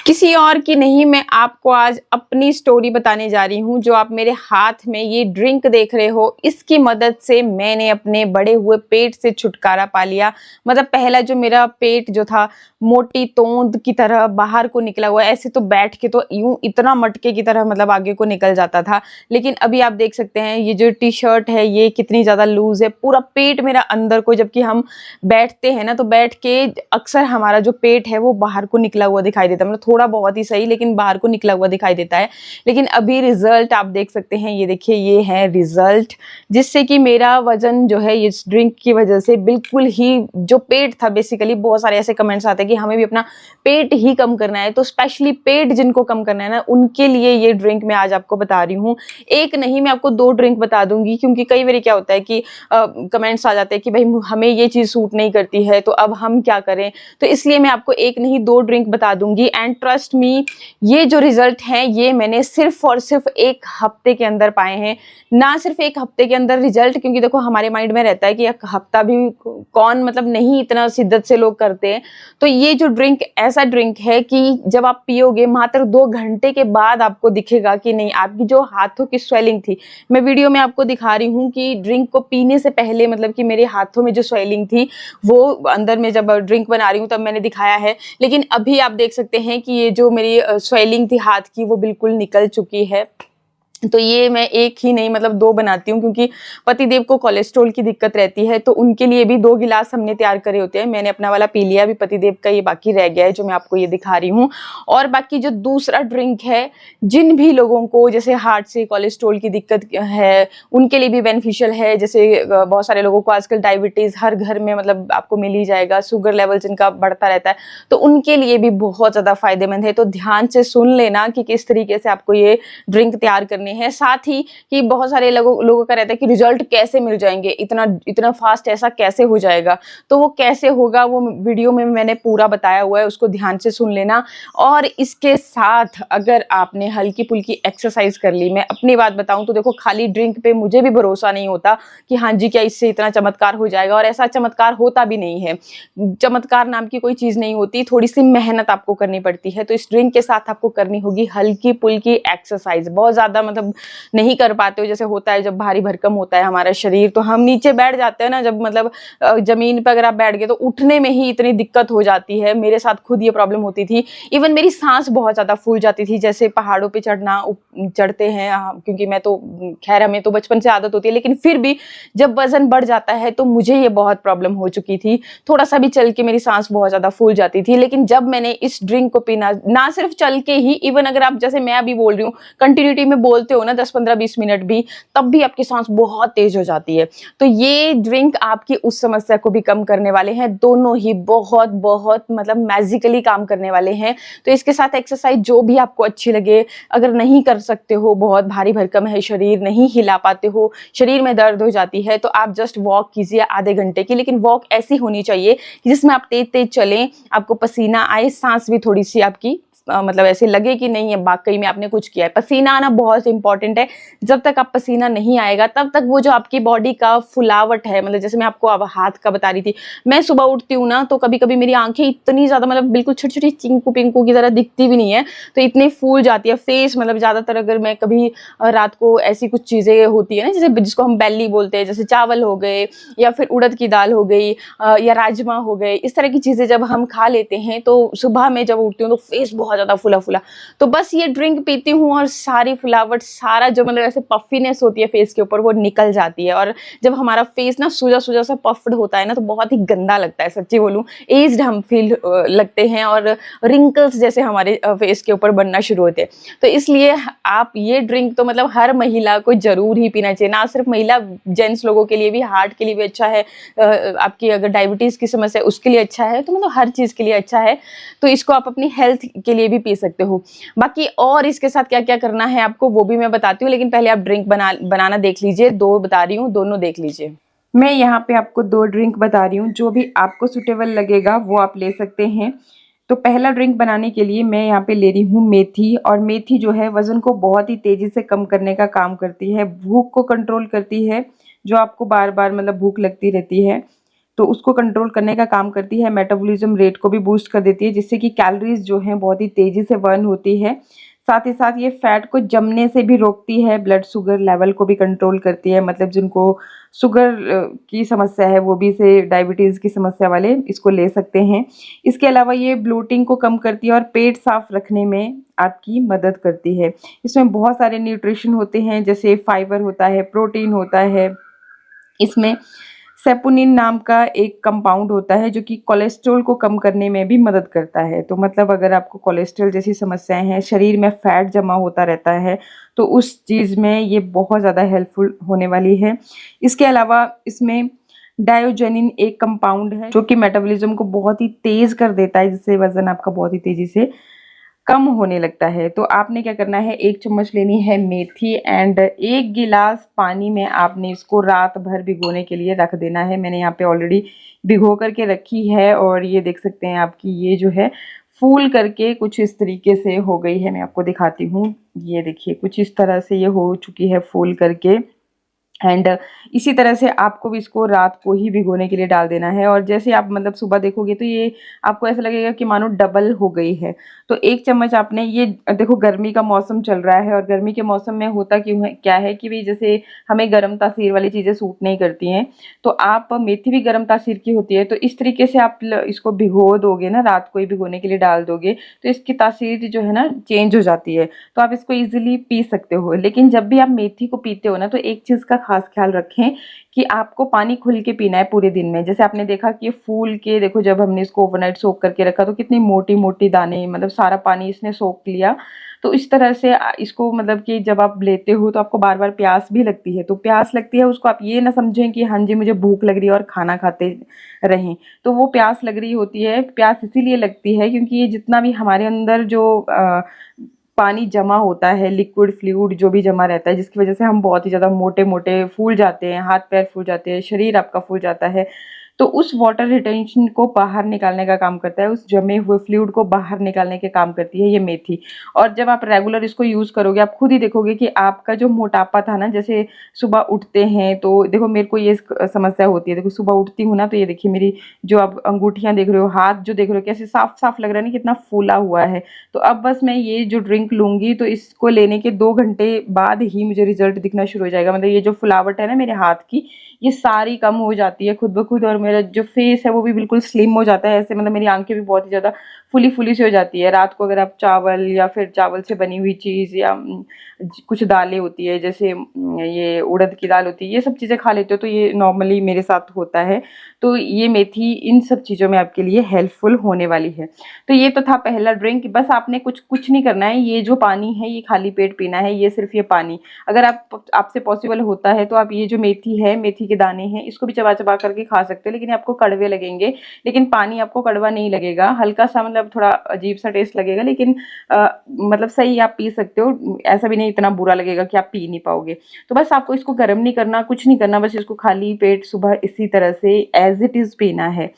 किसी और की नहीं, मैं आपको आज अपनी स्टोरी बताने जा रही हूँ। जो आप मेरे हाथ में ये ड्रिंक देख रहे हो, इसकी मदद से मैंने अपने बड़े हुए पेट से छुटकारा पा लिया। मतलब पहला जो मेरा पेट जो था, मोटी तोंद की तरह बाहर को निकला हुआ, ऐसे तो बैठ के तो यूं इतना मटके की तरह मतलब आगे को निकल जाता था। लेकिन अभी आप देख सकते हैं ये जो टी शर्ट है ये कितनी ज्यादा लूज है, पूरा पेट मेरा अंदर को, जबकि हम बैठते हैं ना तो बैठ के अक्सर हमारा जो पेट है वो बाहर को निकला हुआ दिखाई देता है, मतलब थोड़ा बहुत ही सही लेकिन बाहर को निकला हुआ दिखाई देता है। लेकिन अभी रिजल्ट आप देख सकते हैं, ये देखिए ये है रिजल्ट, जिससे कि मेरा वजन जो है इस ड्रिंक की वजह से बिल्कुल ही, जो पेट था बेसिकली, बहुत सारे ऐसे कमेंट्स आते हैं कि हमें भी अपना पेट ही कम करना है, तो स्पेशली पेट जिनको कम करना है ना उनके लिए ये ड्रिंक मैं आज आपको बता रही हूँ। एक नहीं, मैं आपको 2 ड्रिंक बता दूंगी, क्योंकि कई बार क्या होता है कि कमेंट्स आ जाते हैं कि भाई हमें ये चीज सूट नहीं करती है तो अब हम क्या करें। तो इसलिए मैं आपको एक नहीं 2 ड्रिंक बता दूंगी। एंड ट्रस्ट मी, ये जो रिजल्ट है ये मैंने सिर्फ और सिर्फ 1 हफ्ते के अंदर पाए हैं। ना सिर्फ 1 हफ्ते के अंदर रिजल्ट, क्योंकि देखो हमारे माइंड में रहता है कि 1 हफ्ता भी कौन, मतलब नहीं इतना शिद्दत से लोग करते हैं। तो ये जो ड्रिंक ऐसा ड्रिंक है कि जब आप पियोगे मात्र 2 घंटे के बाद आपको दिखेगा कि नहीं, आपकी जो हाथों की स्वेलिंग थी, मैं वीडियो में आपको दिखा रही हूँ कि ड्रिंक को पीने से पहले मतलब कि मेरे हाथों में जो स्वेलिंग थी वो अंदर में जब ड्रिंक बना रही हूँ तब मैंने दिखाया है। लेकिन अभी आप देख सकते हैं कि ये जो मेरी स्वेलिंग थी हाथ की वो बिल्कुल निकल चुकी है। तो ये मैं एक ही नहीं मतलब 2 बनाती हूँ, क्योंकि पतिदेव को कोलेस्ट्रॉल की दिक्कत रहती है, तो उनके लिए भी 2 गिलास हमने तैयार करे होते हैं। मैंने अपना वाला पी लिया, अभी पतिदेव का ये बाकी रह गया है जो मैं आपको ये दिखा रही हूँ। और बाकी जो दूसरा ड्रिंक है, जिन भी लोगों को जैसे हार्ट से कोलेस्ट्रॉल की दिक्कत है उनके लिए भी बेनिफिशियल है। जैसे बहुत सारे लोगों को आजकल डायबिटीज हर घर में मतलब आपको मिल ही जाएगा, शुगर लेवल जिनका बढ़ता रहता है, तो उनके लिए भी बहुत ज्यादा फायदेमंद है। तो ध्यान से सुन लेना कि किस तरीके से आपको ये ड्रिंक तैयार करने हैं। साथ ही कि बहुत सारे लोगों का रहता है कि रिजल्ट कैसे मिल जाएंगे, इतना इतना फास्ट ऐसा कैसे हो जाएगा। तो वो कैसे होगा वो वीडियो में मैंने पूरा बताया हुआ है, उसको ध्यान से सुन लेना। और इसके साथ अगर आपने हल्की फुल्की एक्सरसाइज कर ली, मैं अपनी बात बताऊं तो देखो खाली ड्रिंक पे मुझे भी भरोसा नहीं होता कि हाँ जी क्या इससे इतना चमत्कार हो जाएगा, और ऐसा चमत्कार होता भी नहीं है। चमत्कार नाम की कोई चीज नहीं होती, थोड़ी सी मेहनत आपको करनी पड़ती है। तो इस ड्रिंक के साथ आपको करनी होगी हल्की फुल्की एक्सरसाइज। बहुत ज्यादा मतलब नहीं कर पाते हो, जैसे होता है जब भारी भरकम होता है हमारा शरीर तो हम नीचे बैठ जाते हैं ना, जब मतलब जमीन पर अगर आप बैठ गए तो उठने में ही इतनी दिक्कत हो जाती है। मेरे साथ खुद ये प्रॉब्लम होती थी। इवन मेरी सांस बहुत ज्यादा फूल जाती थी, जैसे पहाड़ों पे चढ़ते हैं, क्योंकि मैं तो खैर हमें तो बचपन से आदत होती है, लेकिन फिर भी जब वजन बढ़ जाता है तो मुझे ये बहुत प्रॉब्लम हो चुकी थी। थोड़ा सा भी चल के मेरी सांस बहुत ज्यादा फूल जाती थी। लेकिन जब मैंने इस ड्रिंक को पीना, ना सिर्फ चल के ही, इवन अगर आप जैसे मैं अभी बोल रही हूँ कंटिन्यूटी में बोलते हो ना 10-15-20 मिनट भी, तब भी आपकी सांस बहुत तेज हो जाती है। तो ये ड्रिंक आपकी उस समस्या को भी कम करने वाले हैं। दोनों ही बहुत बहुत मतलब मैजिकली काम करने वाले हैं। तो इसके साथ एक्सरसाइज जो भी आपको अच्छी लगे, अगर नहीं कर सकते हो, बहुत भारी भरकम है शरीर, नहीं हिला पाते हो, शरीर में दर्द हो जाती है, तो आप जस्ट वॉक कीजिए आधे घंटे की। लेकिन वॉक ऐसी होनी चाहिए कि जिसमें आप तेज तेज चलें, आपको पसीना आए, सांस भी थोड़ी सी आपकी मतलब ऐसे लगे कि नहीं है वाकई में आपने कुछ किया है। पसीना आना बहुत इंपॉर्टेंट है। जब तक आप पसीना नहीं आएगा तब तक वो जो आपकी बॉडी का फुलावट है, मतलब जैसे मैं आपको अब हाथ का बता रही थी, मैं सुबह उठती हूँ ना तो कभी कभी मेरी आंखें इतनी ज्यादा मतलब बिल्कुल छोटी छोटी चिंकू पिंकू की तरह दिखती भी नहीं है, तो इतनी फूल जाती है फेस। मतलब ज्यादातर अगर मैं कभी रात को ऐसी कुछ चीजें होती है ना, जैसे जिसको हम बेली बोलते हैं, जैसे चावल हो गए या फिर उड़द की दाल हो गई या राजमा हो गए, इस तरह की चीजें जब हम खा लेते हैं तो सुबह में जब उठती हूँ तो फेस बहुत ज्यादा फुला फुला। तो बस ये ड्रिंक पीती हूँ और सारी फुलावट, सारा जो मतलब ऐसे पफीनेस होती है फेस के ऊपर वो निकल जाती है। और जब हमारा फेस ना सूजा सूजा सा पफ्ड होता है ना तो बहुत ही गंदा लगता है, सच्ची बोलूं एज्ड हम फील लगते हैं, और रिंकल्स जैसे हमारे फेस के ऊपर बनना शुरू होते हैं। तो इसलिए आप ये ड्रिंक तो मतलब हर महिला को जरूर ही पीना चाहिए। ना सिर्फ महिला, जेंट्स लोगों के लिए भी, हार्ट के लिए भी अच्छा है, आपकी अगर डायबिटीज की समस्या है उसके लिए अच्छा है, तो मतलब हर चीज के लिए अच्छा है। तो इसको आप अपनी हेल्थ के लिए भी पी सकते हो। बाकी और इसके साथ क्या क्या करना है आपको वो भी मैं बताती हूँ, लेकिन पहले आप ड्रिंक बनाना देख लीजिए। 2 बता रही हूँ, दोनों देख लीजिए। मैं यहाँ पे आपको 2 ड्रिंक बता रही हूँ, जो भी आपको सुटेबल लगेगा वो आप ले सकते हैं। तो पहला ड्रिंक बनाने के लिए मैं यहाँ पे ले रही हूँ मेथी, और मेथी जो है वजन को बहुत ही तेजी से कम करने का काम करती है, भूख को कंट्रोल करती है, जो आपको बार बार मतलब भूख लगती रहती है। तो उसको कंट्रोल करने का काम करती है। मेटाबॉलिज्म रेट को भी बूस्ट कर देती है, जिससे कि कैलोरीज जो हैं बहुत ही तेज़ी से बर्न होती है। साथ ही साथ ये फैट को जमने से भी रोकती है, ब्लड शुगर लेवल को भी कंट्रोल करती है। मतलब जिनको शुगर की समस्या है वो भी इसे, डायबिटीज़ की समस्या वाले इसको ले सकते हैं। इसके अलावा ये ब्लोटिंग को कम करती है और पेट साफ रखने में आपकी मदद करती है। इसमें बहुत सारे न्यूट्रिशन होते हैं, जैसे फाइबर होता है, प्रोटीन होता है। इसमें सेपोनिन नाम का एक कंपाउंड होता है जो कि कोलेस्ट्रॉल को कम करने में भी मदद करता है। तो मतलब अगर आपको कोलेस्ट्रॉल जैसी समस्याएं हैं, शरीर में फैट जमा होता रहता है, तो उस चीज़ में ये बहुत ज़्यादा हेल्पफुल होने वाली है। इसके अलावा इसमें डायोजेनिन एक कंपाउंड है जो कि मेटाबॉलिज्म को बहुत ही तेज़ कर देता है, जिससे वज़न आपका बहुत ही तेज़ी से कम होने लगता है। तो आपने क्या करना है, 1 चम्मच लेनी है मेथी एंड 1 गिलास पानी में आपने इसको रात भर भिगोने के लिए रख देना है। मैंने यहाँ पे ऑलरेडी भिगो करके रखी है और ये देख सकते हैं आपकी ये जो है फूल करके कुछ इस तरीके से हो गई है। मैं आपको दिखाती हूँ, ये देखिए कुछ इस तरह से ये हो चुकी है फूल करके। एंड इसी तरह से आपको भी इसको रात को ही भिगोने के लिए डाल देना है। और जैसे आप मतलब सुबह देखोगे तो ये आपको ऐसा लगेगा कि मानो डबल हो गई है। तो 1 चम्मच आपने ये, देखो गर्मी का मौसम चल रहा है और गर्मी के मौसम में होता क्यों है, क्या है कि भाई जैसे हमें गर्म तासीर वाली चीज़ें सूट नहीं करती हैं, तो आप मेथी भी गर्म तासीर की होती है, तो इस तरीके से आप इसको भिगो दोगे ना, रात को ही भिगोने के लिए डाल दोगे, तो इसकी तासीर जो है ना चेंज हो जाती है, तो आप इसको ईजिली पी सकते हो। लेकिन जब भी आप मेथी को पीते हो ना, तो एक चीज़ का खास ख्याल रखें कि आपको पानी खुल के पीना है पूरे दिन में। जैसे आपने देखा कि फूल के, देखो जब हमने इसको ओवरनाइट सोक करके रखा तो कितनी मोटी मोटी दाने, मतलब सारा पानी इसने सोख लिया। तो इस तरह से इसको मतलब कि जब आप लेते हो तो आपको बार बार प्यास भी लगती है, तो प्यास लगती है उसको आप ये ना समझें कि हाँ जी मुझे भूख लग रही है और खाना खाते रहें। तो वो प्यास लग रही होती है, प्यास इसीलिए लगती है क्योंकि ये जितना भी हमारे अंदर जो पानी जमा होता है, लिक्विड फ्लूइड जो भी जमा रहता है, जिसकी वजह से हम बहुत ही ज़्यादा मोटे मोटे फूल जाते हैं, हाथ पैर फूल जाते हैं, शरीर आपका फूल जाता है, तो उस वाटर रिटेंशन को बाहर निकालने का काम करता है, उस जमे हुए फ्लूइड को बाहर निकालने के काम करती है ये मेथी। और जब आप रेगुलर इसको यूज़ करोगे, आप खुद ही देखोगे कि आपका जो मोटापा था ना, जैसे सुबह उठते हैं तो देखो मेरे को ये समस्या होती है, देखो सुबह उठती हूँ ना, तो ये देखिए मेरी जो आप अंगूठियाँ देख रहे हो, हाथ जो देख रहे हो, कैसे साफ साफ लग रहा है ना, कितना फूला हुआ है। तो अब बस मैं ये जो ड्रिंक लूँगी तो इसको लेने के 2 घंटे बाद ही मुझे रिजल्ट दिखना शुरू हो जाएगा। मतलब ये जो फुलावट है ना मेरे हाथ की, ये सारी कम हो जाती है खुद ब खुद, और मेरा जो फेस है वो भी बिल्कुल स्लिम हो जाता है। ऐसे मतलब मेरी आंखें भी बहुत ही ज़्यादा फुली फुली सी हो जाती है। रात को अगर आप चावल या फिर चावल से बनी हुई चीज़ या कुछ दालें होती है, जैसे ये उड़द की दाल होती है, ये सब चीज़ें खा लेते हो, तो ये नॉर्मली मेरे साथ होता है। तो ये मेथी इन सब चीज़ों में आपके लिए हेल्पफुल होने वाली है। तो ये तो था पहला ड्रिंक। बस आपने कुछ नहीं करना है, ये जो पानी है ये खाली पेट पीना है, ये सिर्फ ये पानी। अगर आपसे पॉसिबल होता है तो आप ये जो मेथी है, मेथी के दाने हैं, इसको भी चबा चबा करके खा सकते हो, लेकिन आपको कड़वे लगेंगे। लेकिन पानी आपको कड़वा नहीं लगेगा, हल्का सा मतलब थोड़ा अजीब सा टेस्ट लगेगा, लेकिन मतलब सही आप पी सकते हो। ऐसा भी नहीं इतना बुरा लगेगा कि आप पी नहीं पाओगे। तो बस आपको इसको गर्म नहीं करना, कुछ नहीं करना, बस इसको खाली पेट सुबह इसी तरह से एज इट इज़ पीना है।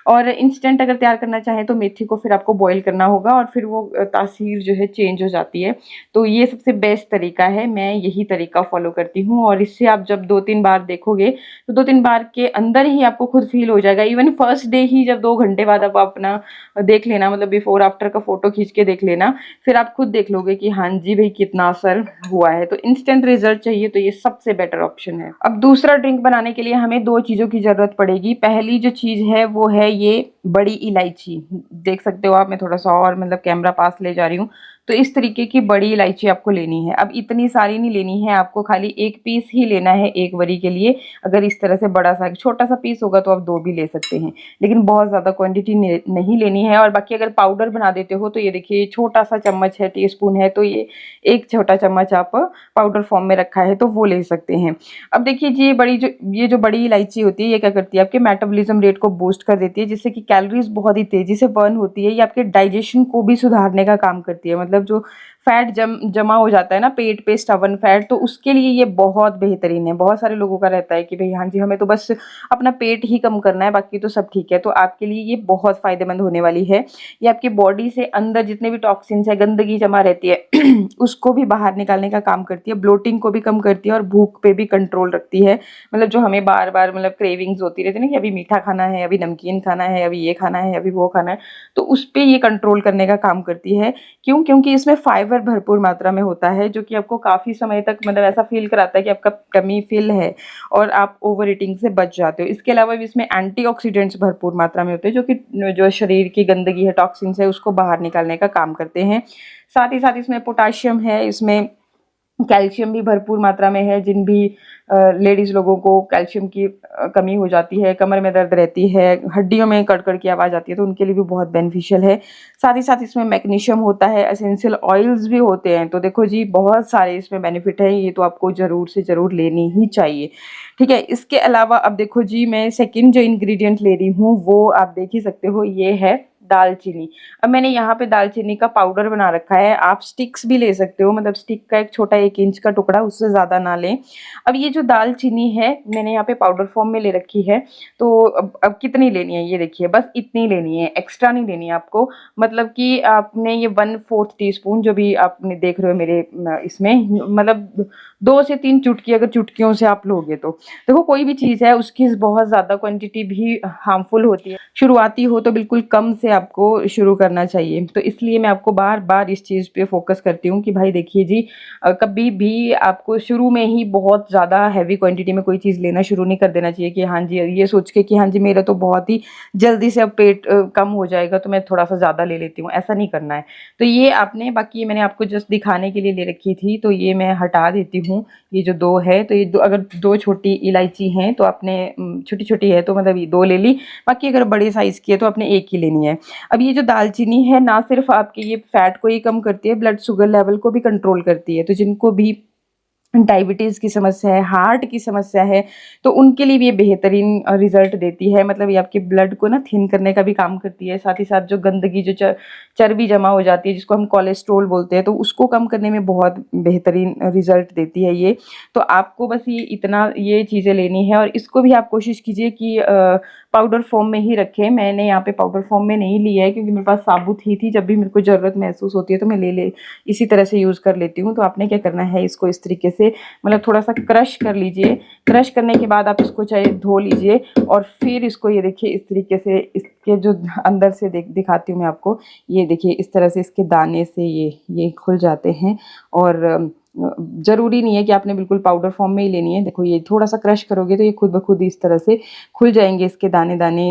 और इंस्टेंट अगर तैयार करना चाहें तो मेथी को फिर आपको बॉईल करना होगा और फिर वो तासीर जो है चेंज हो जाती है। तो ये सबसे बेस्ट तरीका है, मैं यही तरीका फॉलो करती हूँ। और इससे आप जब 2-3 बार देखोगे तो 2-3 बार के अंदर ही आपको खुद फील हो जाएगा। इवन फर्स्ट डे ही जब 2 घंटे बाद आप अपना देख लेना, मतलब बिफोर आफ्टर का फोटो खींच के देख लेना, फिर आप खुद देख लोगे कि हाँ जी भाई कितना असर हुआ है। तो इंस्टेंट रिजल्ट चाहिए तो ये सबसे बेटर ऑप्शन है। अब दूसरा ड्रिंक बनाने के लिए हमें 2 चीज़ों की ज़रूरत पड़ेगी। पहली जो चीज़ है वो है ये बड़ी इलायची। देख सकते हो आप, मैं थोड़ा सा और मतलब कैमरा पास ले जा रही हूँ। तो इस तरीके की बड़ी इलायची आपको लेनी है। अब इतनी सारी नहीं लेनी है, आपको खाली 1 पीस ही लेना है 1 वरी के लिए। अगर इस तरह से बड़ा सा छोटा सा पीस होगा तो आप 2 भी ले सकते हैं, लेकिन बहुत ज़्यादा क्वांटिटी नहीं लेनी है। और बाकी अगर पाउडर बना देते हो तो ये देखिए छोटा सा चम्मच है, टीस्पून है, तो ये 1 छोटा चम्मच आप पाउडर फॉर्म में रखा है तो वो ले सकते हैं। अब देखिए ये जो बड़ी इलायची होती है, ये क्या करती है, आपके मेटाबॉलिज्म रेट को बूस्ट कर देती है, जिससे कि कैलोरीज बहुत ही तेज़ी से बर्न होती है। ये आपके डाइजेशन को भी सुधारने का काम करती है। मतलब मतलब जो फैट जमा हो जाता है ना पेट पे, स्टबर्न फैट, तो उसके लिए ये बहुत बेहतरीन है। बहुत सारे लोगों का रहता है कि भाई हाँ जी, हमें तो बस अपना पेट ही कम करना है, बाकी तो सब ठीक है। तो आपके लिए ये बहुत फ़ायदेमंद होने वाली है। ये आपकी बॉडी से अंदर जितने भी टॉक्सिन्स है, गंदगी जमा रहती है उसको भी बाहर निकालने का काम करती है, ब्लोटिंग को भी कम करती है और भूख पे भी कंट्रोल रखती है। मतलब जो हमें बार बार मतलब क्रेविंग्स होती रहती है ना कि अभी मीठा खाना है, अभी नमकीन खाना है, अभी ये खाना है, अभी वो खाना है, तो उस पे ये कंट्रोल करने का काम करती है। क्यों? क्योंकि इसमें फाइबर भरपूर मात्रा में होता है, जो कि आपको काफ़ी समय तक मतलब ऐसा फील कराता है कि आपका टमी फिल है और आप ओवर ईटिंग से बच जाते हो। इसके अलावा भी इसमें एंटीऑक्सीडेंट्स भरपूर मात्रा में होते हैं, जो कि जो शरीर की गंदगी है, टॉक्सिन्स है, उसको बाहर निकालने का काम करते हैं। साथ ही साथ इसमें पोटाशियम है, इसमें कैल्शियम भी भरपूर मात्रा में है। जिन भी लेडीज़ लोगों को कैल्शियम की कमी हो जाती है, कमर में दर्द रहती है, हड्डियों में कड़-कड़ की आवाज़ आती है, तो उनके लिए भी बहुत बेनिफिशियल है। साथ ही साथ इसमें मैग्नीशियम होता है, एसेंशियल ऑयल्स भी होते हैं। तो देखो जी, बहुत सारे इसमें बेनिफिट हैं, ये तो आपको ज़रूर से ज़रूर लेनी ही चाहिए। ठीक है, इसके अलावा अब देखो जी, मैं सेकंड जो इंग्रेडिएंट ले रही हूँ वो आप देख ही सकते हो, ये है दालचीनी। अब मैंने यहाँ पे दालचीनी का पाउडर बना रखा है, आप स्टिक्स भी ले सकते हो, मतलब स्टिक का एक छोटा 1 इंच का टुकड़ा, उससे ज़्यादा ना लें। अब ये जो दालचीनी है मैंने यहाँ पे पाउडर फॉर्म में ले रखी है। तो अब कितनी लेनी है ये देखिए, बस इतनी लेनी है, एक्स्ट्रा नहीं लेनी है आपको। मतलब कि आपने ये 1/4 टीस्पून जो भी आपने देख रहे हो मेरे इसमें, मतलब 2 से 3 चुटकी अगर चुटकियों से आप लोगे तो। देखो कोई भी चीज़ है उसकी बहुत ज़्यादा क्वांटिटी भी हार्मफुल होती है। शुरुआती हो तो बिल्कुल कम से आपको शुरू करना चाहिए। तो इसलिए मैं आपको बार-बार इस चीज़ पे फ़ोकस करती हूँ कि भाई देखिए जी, कभी भी आपको शुरू में ही बहुत ज़्यादा हैवी क्वांटिटी में कोई चीज़ लेना शुरू नहीं कर देना चाहिए कि हाँ जी, ये सोच के कि हाँ जी, मेरा तो बहुत ही जल्दी से अब पेट कम हो जाएगा तो मैं थोड़ा-सा ज़्यादा ले लेती हूँ, ऐसा नहीं करना है। तो ये आपने, बाकी ये मैंने आपको जस्ट दिखाने के लिए ले रखी थी, तो ये मैं हटा देती हूँ। ये जो 2 है, तो ये 2, अगर 2 छोटी इलायची हैं तो आपने छोटी-छोटी है तो मतलब ये 2 ले ली, बाकी अगर बड़े साइज़ की है तो आपने 1 ही लेनी है। अब ये जो दालचीनी है ना सिर्फ़ आपके ये फैट को ही कम करती है, ब्लड शुगर लेवल को भी कंट्रोल करती है। तो जिनको भी डायबिटीज़ की समस्या है, हार्ट की समस्या है, तो उनके लिए भी ये बेहतरीन रिज़ल्ट देती है। मतलब ये आपके ब्लड को ना थिन करने का भी काम करती है। साथ ही साथ जो गंदगी, जो चर्बी जमा हो जाती है, जिसको हम कोलेस्ट्रॉल बोलते हैं, तो उसको कम करने में बहुत बेहतरीन रिज़ल्ट देती है ये। तो आपको बस ये चीज़ें लेनी है और इसको भी आप कोशिश कीजिए कि पाउडर फॉर्म में ही रखें। मैंने यहाँ पे पाउडर फॉर्म में नहीं लिया है क्योंकि मेरे पास साबुत ही थी। जब भी मेरे को ज़रूरत महसूस होती है तो मैं इसी तरह से यूज़ कर लेती हूँ। तो आपने क्या करना है, इसको इस तरीके से मतलब थोड़ा-सा क्रश कर लीजिए। क्रश करने के बाद आप इसको चाहे धो लीजिए और फिर इसको ये देखिए इस तरीके से, इसके जो अंदर से दिखाती हूँ मैं आपको। ये देखिए इस तरह से इसके दाने से ये खुल जाते हैं और ज़रूरी नहीं है कि आपने बिल्कुल पाउडर फॉर्म में ही लेनी है। देखो ये थोड़ा-सा क्रश करोगे तो ये खुद ब खुद इस तरह से खुल जाएँगे इसके दाने-दाने।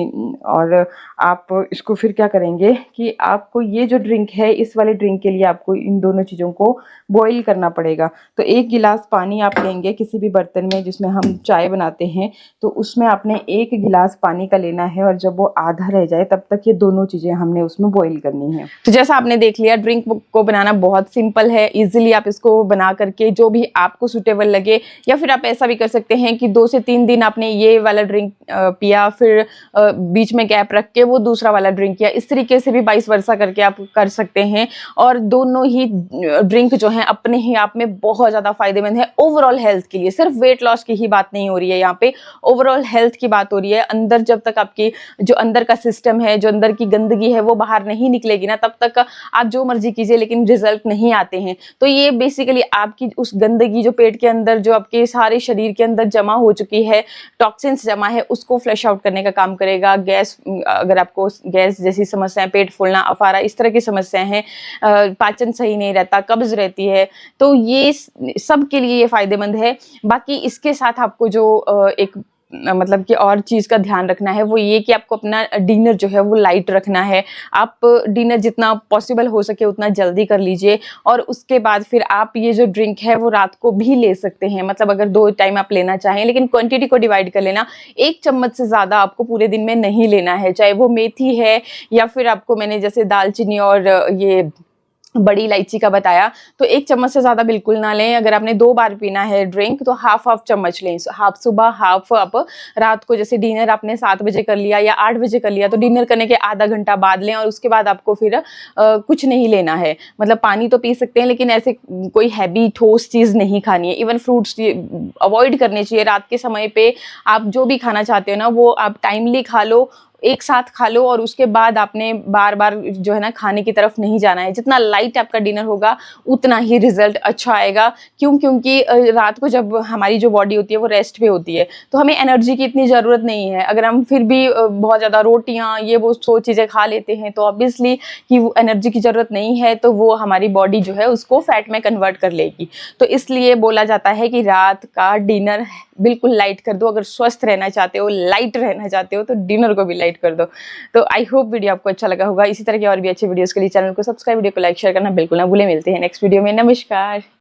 और आप इसको फिर क्या करेंगे कि आपको ये जो ड्रिंक है, इस वाले ड्रिंक के लिए आपको इन दोनों चीज़ों को बॉयल करना पड़ेगा। तो 1 गिलास पानी आप लेंगे किसी भी बर्तन में जिसमें हम चाय बनाते हैं, तो उसमें आपने 1 गिलास पानी का लेना है और जब वो आधा रह जाए तब तक ये दोनों चीज़ें हमने उसमें बॉयल करनी है। तो जैसा आपने देख लिया, ड्रिंक को बनाना बहुत सिंपल है, ईज़िली आप इसको बना करके जो भी आपको सूटेबल लगे, या फिर आप ऐसा भी कर सकते हैं कि 2 से 3 दिन आपने ये वाला ड्रिंक पिया, फिर बीच में गैप रख के वो दूसरा वाला ड्रिंक किया। इस तरीके से भी वाइस वर्सा करके आप कर सकते हैं। और दोनों ही ड्रिंक जो हैं अपने ही आप में बहुत ज़्यादा फायदेमंद है ओवरऑल हेल्थ के लिए। सिर्फ वेट लॉस की ही बात नहीं हो रही है यहाँ पे, ओवरऑल हेल्थ की बात हो रही है। अंदर जब तक आपकी जो अंदर का सिस्टम है, जो अंदर की गंदगी है वो बाहर नहीं निकलेगी ना, तब तक आप जो मर्जी कीजिए लेकिन रिजल्ट नहीं आते हैं। तो ये बेसिकली आपकी उस गंदगी जो पेट के अंदर, जो आपके सारे शरीर के अंदर जमा हो चुकी है, टॉक्सिन्स जमा है, उसको फ्लश आउट करने का काम करेगा। गैस, अगर आपको गैस जैसी समस्याएं, पेट फूलना, अफारा, इस तरह की समस्याएं हैं, पाचन सही नहीं रहता, कब्ज रहती है, तो ये सब के लिए ये फायदेमंद है। बाकी इसके साथ आपको जो एक मतलब कि और चीज़ का ध्यान रखना है वो ये कि आपको अपना डिनर जो है वो लाइट रखना है। आप डिनर जितना पॉसिबल हो सके उतना जल्दी कर लीजिए और उसके बाद फिर आप ये जो ड्रिंक है वो रात को भी ले सकते हैं। मतलब अगर 2 टाइम आप लेना चाहें, लेकिन क्वांटिटी को डिवाइड कर लेना। 1 चम्मच से ज़्यादा आपको पूरे दिन में नहीं लेना है, चाहे वो मेथी है या फिर आपको मैंने जैसे दालचीनी और ये बड़ी इलायची का बताया, तो 1 चम्मच से ज़्यादा बिल्कुल ना लें। अगर आपने 2 बार पीना है ड्रिंक तो हाफ-हाफ चम्मच लें। हाफ सुबह, हाफ आप रात को, जैसे डिनर आपने 7 बजे कर लिया या 8 बजे कर लिया, तो डिनर करने के आधा घंटा बाद लें और उसके बाद आपको फिर कुछ नहीं लेना है। मतलब पानी तो पी सकते हैं, लेकिन ऐसे कोई हैवी ठोस चीज़ नहीं खानी है। इवन फ्रूट्स अवॉइड करने चाहिए। रात के समय पे आप जो भी खाना चाहते हो ना, वो आप टाइमली खा लो, एक साथ खा लो और उसके बाद आपने बार-बार जो है ना खाने की तरफ नहीं जाना है। जितना लाइट आपका डिनर होगा, उतना ही रिज़ल्ट अच्छा आएगा। क्यों? क्योंकि रात को जब हमारी जो बॉडी होती है वो रेस्ट पे होती है, तो हमें एनर्जी की इतनी ज़रूरत नहीं है। अगर हम फिर भी बहुत ज़्यादा रोटियाँ ये वो सो चीज़ें खा लेते हैं, तो ऑब्वियसली कि वो एनर्जी की ज़रूरत नहीं है, तो वो हमारी बॉडी जो है उसको फैट में कन्वर्ट कर लेगी। तो इसलिए बोला जाता है कि रात का डिनर बिल्कुल लाइट कर दो। अगर स्वस्थ रहना चाहते हो, लाइट रहना चाहते हो, तो डिनर को भी लाइट कर दो। तो आई होप वीडियो आपको अच्छा लगा होगा। इसी तरह के और भी अच्छे वीडियोस के लिए चैनल को सब्सक्राइब, वीडियो को लाइक शेयर करना बिल्कुल ना भूलें। मिलते हैं नेक्स्ट वीडियो में। नमस्कार।